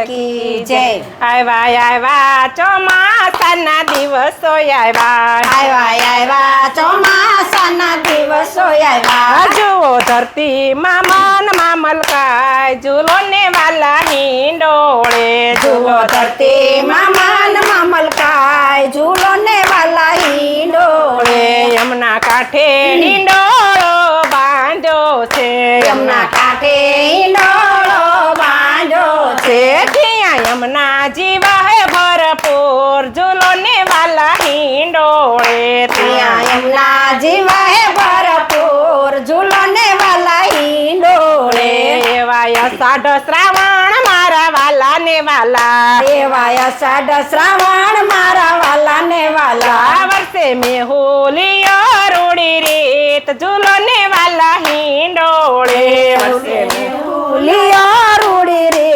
की जय। આવ્યા ચોમાસાના દિવસો આવ્યા ચોમાસાના દિવસો આવ્યા। જુઓ ધરતીમાં મનમાં મલકાય ઝૂલો ને વાલા હિંડોળે જુઓ ધરતીમાં મનમાં મલકાય ઝૂલો ને વાલા હિંડોળે। યમુના કાંઠે હિંડોળો બાંધ્યો છે યમુના કાંઠે હિંડોળો બાંધ્યો છે। ત્યાં યમુનાજી વહે ભરપૂર ઝૂલો ને વાલા હિંડોળે ત્યાં યમુનાજી વહે ભરપૂર ઝૂલો ને વાલા હિંડોળે। એવાય અષાઢ શ્રાવણ મારા વાલા ને વાલા એવાય અષાઢ શ્રાવણ મારા વાલા ને વાલા। આ વર્ષે મેહુલિયો રૂડી રીત ઝૂલો ને વાલા હિંડોળે લિયો રૂડી રે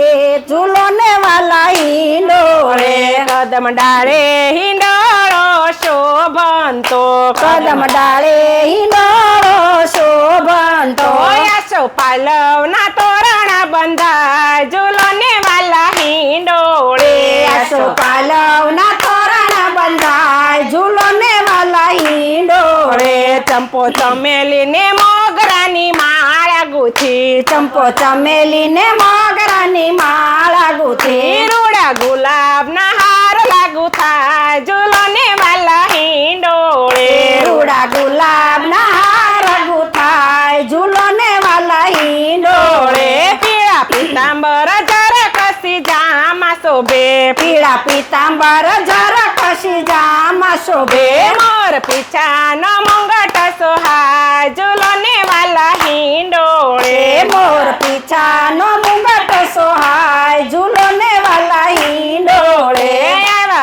ઝૂલો ને વાલા હિંડોળે। કદમ ડાળે હિંડોળો શોભંતો કદમ ડાળે હિંડોળો શોભંતો। આસો પાલવના તોરણા બંધાય ઝૂલો ને વાલા હિંડોળે આસો પાલવના તોરણ બંધાય ઝૂલો ને વાલા હિંડોળે। ચંપો ચમેલી ને મોગરાની માળા ગુથી ચંપો ચમેલી ને મોગરાની માળા ગુથી રૂડા ગુલાબના હાર લાગુ થાય ઝૂલો ને વાલા હિંડોળે રૂડા ગુલાબના હાર ગુથાય ઝૂલો ને વાલા હિંડોળે। પીળા પીતાંબર જર કસી જામાં શોભે પીળા પીતાંબર જર કશી જામાં શોભે મોર પીછાનો મુંગટ સોહાય ઝૂલો ને વાલા હિંડોળે મોર પીછાનો મુંગટ સોહાય ઝૂલો ને વાલા હિંડોળે।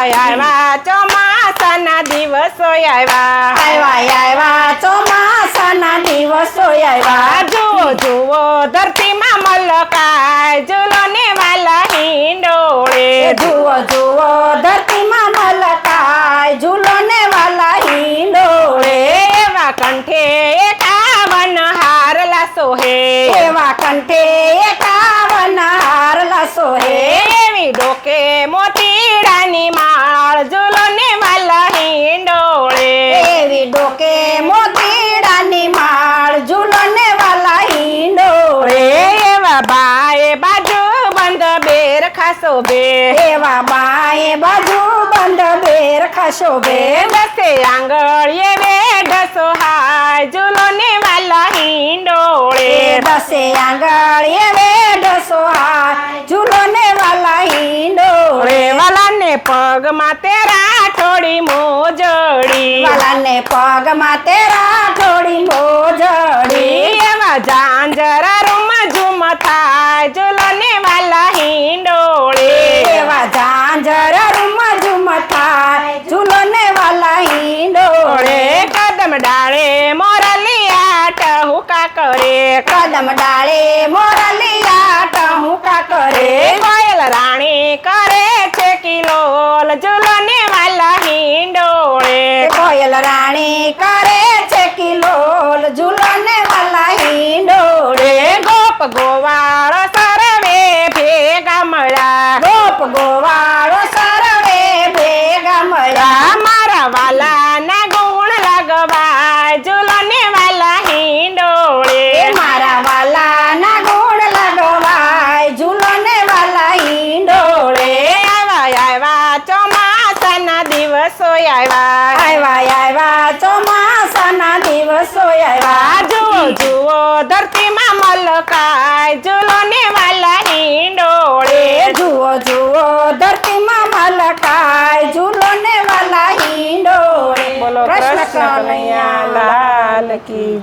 આવ્યા ચોમાસાના દિવસો આવ્યા ચોમાસાના દિવસો આવ્યા। જુઓ જુઓ ધરતીમાં મલકાય ઝૂલો ને વાલા હિંડોળે જુઓ જુઓ ધરતીમાં મલકાય ઝૂલો ને વાલા હિંડોળે। એવા કંઠે એકાવન હારલા સોહે એવા કંઠે એકાવન હારલા સોહે એવી ડોકે મોતીડાની માળ ઝૂલો ને વાલા હિંડોળે એવી ડોકે મોતીડાની માળ ઝૂલો ને વાલા હિંડોળે। એવા બાએ બાજુ બંધ બેર ખાસો બે એવા બાએ બાજુ બંધ બેર ખશોભે દસે આંગળીએ વેઢ સોહાય ઝૂલો ને વાલા હિંડોળે દસે આંગળીએ વેઢ સોહાય ઝૂલો ને વાલા હિંડોળે। વાલાને પગમાં તેરા થોડી મોજડી વાલાને પગમાં તેરા થોડી મોજડી એવા ઝાંઝરા રૂમ ઝૂમ થાય ઝૂલો ને વાલા હિંડોળે એવા ઝાંઝર રૂમ ઝૂમ થાય ઝૂલો ને વાલા હિંડોળે। કદમ ડાળે મોરલિયા ટહુકા કરે કદમ ડાળે મોરલિયા ટહુકા કરે કોયલ રાણી કરે છે કિલોલ ઝૂલો ને વાલા હિંડોળે કોયલ રાણી કરે છે કિલોલ ઝૂલો ને વાલા હિંડોળે। ગોપ ગોવાળ સરવે ભેગા મળ્યા ગોપ ગોવાળો સરવે ભેગા મળ્યા મારા વાલા ના ગુણ લગવાય ઝૂલો ને વાલા હિંડોળે મારા વાલા ના ગુણ લગવાય ઝૂલો ને વાલા હિંડોળે। આવ્યા ચોમાસાના દિવસો આવ્યા ચોમાસાના દિવસો આવ્યા। જુઓ જુઓ ધરતીમાં મલકાય ઝૂલો ને વાલા હિંડોળે જુઓ જુઓ ધરતીમાં મલકાય ઝૂલો ને વાલા હિંડોળે। બોલો કૃષ્ણ કનૈયા લાલ કી જય।